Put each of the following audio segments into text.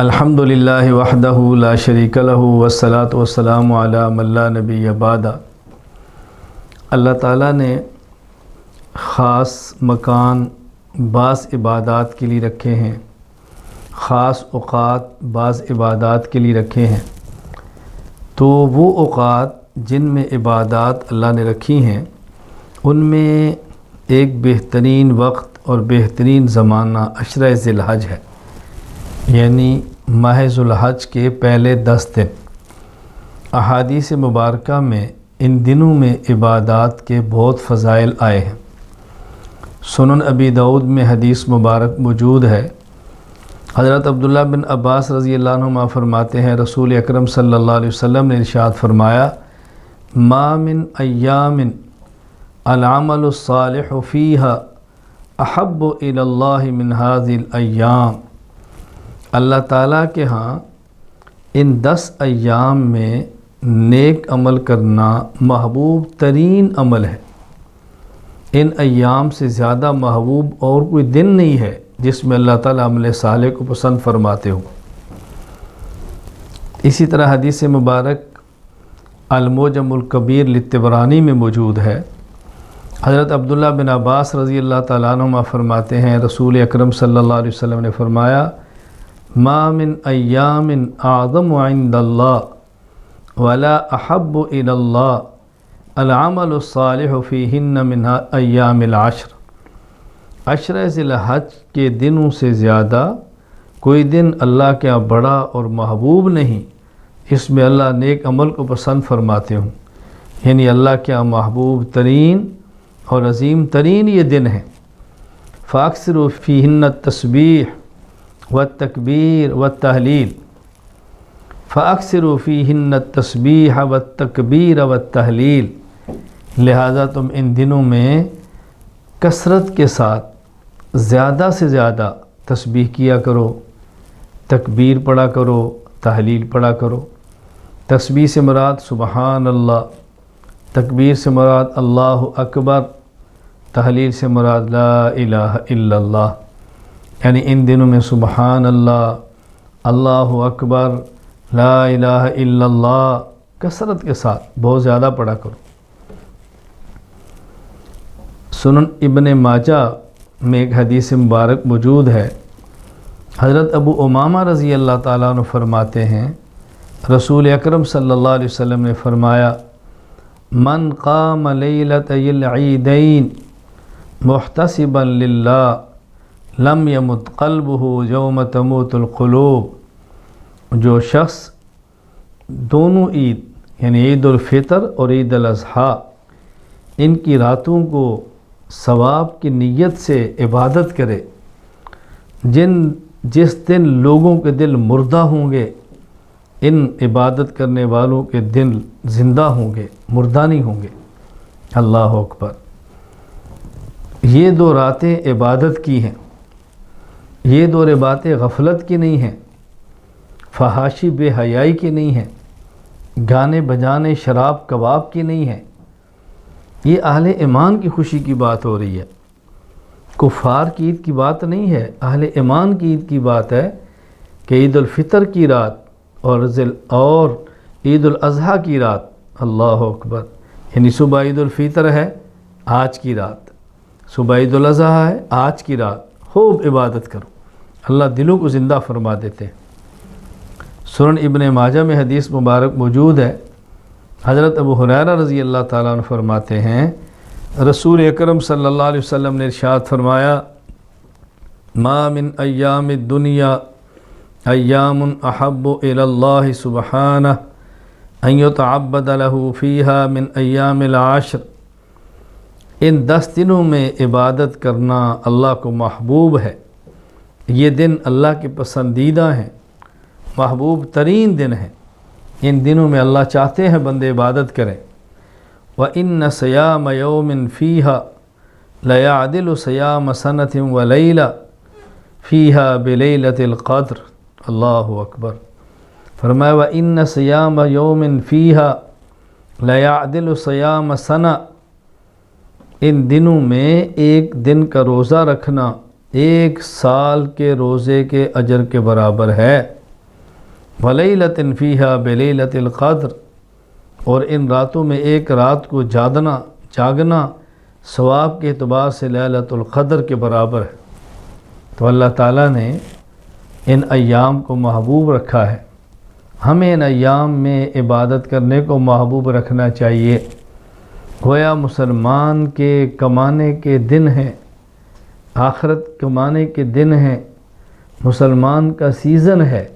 الحمدللہ وحدہ لا شریک لہ والصلاة والسلام علی من لا نبی بعد۔ اللہ تعالیٰ نے خاص مکان بعض عبادات کے لیے رکھے ہیں، خاص اوقات بعض عبادات کے لیے رکھے ہیں۔ تو وہ اوقات جن میں عبادات اللہ نے رکھی ہیں ان میں ایک بہترین وقت اور بہترین زمانہ عشرہ ذی الحج ہے، یعنی ماہ ذو الحج کے پہلے 10 دن۔ احادیث مبارکہ میں ان دنوں میں عبادات کے بہت فضائل آئے ہیں۔ سنن ابی داؤد میں حدیث مبارک موجود ہے۔ حضرت عبداللہ بن عباس رضی اللہ عنہما فرماتے ہیں، رسول اکرم صلی اللہ علیہ وسلم نے ارشاد فرمایا، ما من ایام العمل الصالح فیہا احب الی اللہ من هذه الایام۔ اللہ تعالیٰ کے ہاں ان 10 ایام میں نیک عمل کرنا محبوب ترین عمل ہے۔ ان ایام سے زیادہ محبوب اور کوئی دن نہیں ہے جس میں اللہ تعالیٰ عمل صالح کو پسند فرماتے ہو۔ اسی طرح حدیث مبارک المعجم الکبیر للطبرانی میں موجود ہے۔ حضرت عبداللہ بن عباس رضی اللہ تعالیٰ عنہما فرماتے ہیں، رسول اکرم صلی اللہ علیہ وسلم نے فرمایا، ما من ایام اعظم عند اللہ ولا احب الی اللہ العمل الصالح فیہن من ایام العشر۔ عشرہ ذی الحج کے دنوں سے زیادہ کوئی دن اللہ کے ہاں بڑا اور محبوب نہیں اس میں اللہ نیک عمل کو پسند فرماتے ہوں، یعنی اللہ کے ہاں محبوب ترین اور عظیم ترین یہ دن ہیں۔ فاکثروا فیہن التسبیح والتکبیر والتحلیل، فاکثروا فیہن التسبیح والتکبیر والتحلیل، لہذا تم ان دنوں میں کثرت کے ساتھ زیادہ سے زیادہ تسبیح کیا کرو، تکبیر پڑھا کرو، تحلیل پڑھا کرو۔ تسبیح سے مراد سبحان اللہ، تکبیر سے مراد اللہ اکبر، تحلیل سے مراد لا الہ الا اللہ، یعنی ان دنوں میں سبحان اللہ، اللہ اکبر، لا الہ الا اللہ کثرت کے ساتھ بہت زیادہ پڑھا کرو۔ سنن ابن ماجہ میں ایک حدیث مبارک موجود ہے۔ حضرت ابو امامہ رضی اللہ تعالیٰ عنہ فرماتے ہیں، رسول اکرم صلی اللہ علیہ وسلم نے فرمایا، من قام لیلۃ العیدین محتسبا للہ لم یمت قلبہ یوم تموت القلوب۔ جو شخص دونوں عید یعنی عید الفطر اور عید الاضحیٰ ان کی راتوں کو ثواب کی نیت سے عبادت کرے، جس دن لوگوں کے دل مردہ ہوں گے، ان عبادت کرنے والوں کے دل زندہ ہوں گے، مردہ نہیں ہوں گے۔ اللہ اکبر۔ یہ 2 راتیں عبادت کی ہیں، یہ 2 باتیں غفلت کی نہیں ہیں، فحاشی بے حیائی کی نہیں ہیں، گانے بجانے شراب کباب کی نہیں ہیں۔ یہ اہل ایمان کی خوشی کی بات ہو رہی ہے، کفار کی عید کی بات نہیں ہے، اہل ایمان کی عید کی بات ہے کہ عید الفطر کی رات اور عید الاضحیٰ کی رات، اللہ اکبر، یعنی صبح عید الفطر ہے آج کی رات، صبح عید الاضحیٰ ہے آج کی رات، خوب عبادت کرو، اللہ دلوں کو زندہ فرما دیتے ہیں۔ سنن ابن ماجہ میں حدیث مبارک موجود ہے۔ حضرت ابو ہریرہ رضی اللہ تعالیٰ عنہ فرماتے ہیں، رسول اکرم صلی اللہ علیہ وسلم نے ارشاد فرمایا، ما من ایام الدنیا ایام احب الی اللہ سبحانہ ان یتعبد لہ فیہا من ایام العشر۔ ان 10 دنوں میں عبادت کرنا اللہ کو محبوب ہے، یہ دن اللہ کے پسندیدہ ہیں، محبوب ترین دن ہیں۔ ان دنوں میں اللہ چاہتے ہیں بندے عبادت کریں۔ وَإِنَّ صِيَامَ يَوْمٍ فِيهَا لَيَعْدِلُ صِيَامَ سَنَةٍ وَلَيْلَةٍ فِيهَا بِلَيْلَةِ الْقَدْرِ۔ اللہ اکبر۔ فرمایا وَإِنَّ صِيَامَ يَوْمٍ فِيهَا لَيَعْدِلُ صِيَامَ سَنَةٍ، ان دنوں میں ایک دن کا روزہ رکھنا 1 سال کے روزے کے اجر کے برابر ہے۔ ولیلۃ فیہا بلیلۃ القدر، اور ان راتوں میں ایک رات کو جاگنا ثواب کے اعتبار سے لیلۃ القدر کے برابر ہے۔ تو اللہ تعالیٰ نے ان ایام کو محبوب رکھا ہے، ہمیں ان ایام میں عبادت کرنے کو محبوب رکھنا چاہیے۔ گویا مسلمان کے کمانے کے دن ہیں، آخرت کمانے کے دن ہیں، مسلمان کا سیزن ہے۔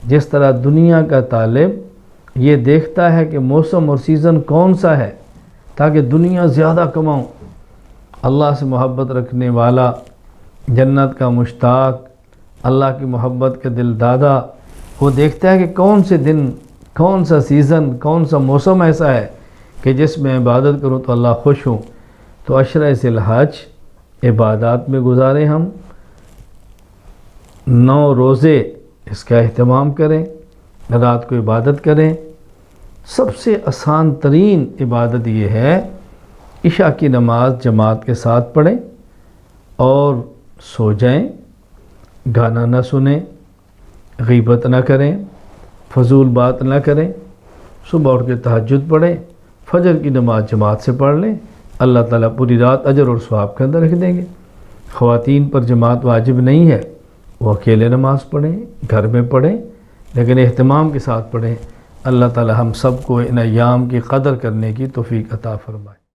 جس طرح دنیا کا طالب یہ دیکھتا ہے کہ موسم اور سیزن کون سا ہے تاکہ دنیا زیادہ کماؤں، اللہ سے محبت رکھنے والا، جنت کا مشتاق، اللہ کی محبت کا دل دادا، وہ دیکھتا ہے کہ کون سے دن، کون سا سیزن، کون سا موسم ایسا ہے کہ جس میں عبادت کروں تو اللہ خوش ہوں۔ تو عشرہ ذی الحج عبادات میں گزاریں، ہم 9 روزے اس کا اہتمام کریں، رات کو عبادت کریں۔ سب سے آسان ترین عبادت یہ ہے عشاء کی نماز جماعت کے ساتھ پڑھیں اور سو جائیں، گانا نہ سنیں، غیبت نہ کریں، فضول بات نہ کریں، صبح اٹھ کے تہجد پڑھیں، فجر کی نماز جماعت سے پڑھ لیں، اللہ تعالیٰ پوری رات اجر اور ثواب کے اندر رکھ دیں گے۔ خواتین پر جماعت واجب نہیں ہے، وہ اکیلے نماز پڑھیں، گھر میں پڑھیں، لیکن اہتمام کے ساتھ پڑھیں۔ اللہ تعالیٰ ہم سب کو ان ایام کی قدر کرنے کی توفیق عطا فرمائے۔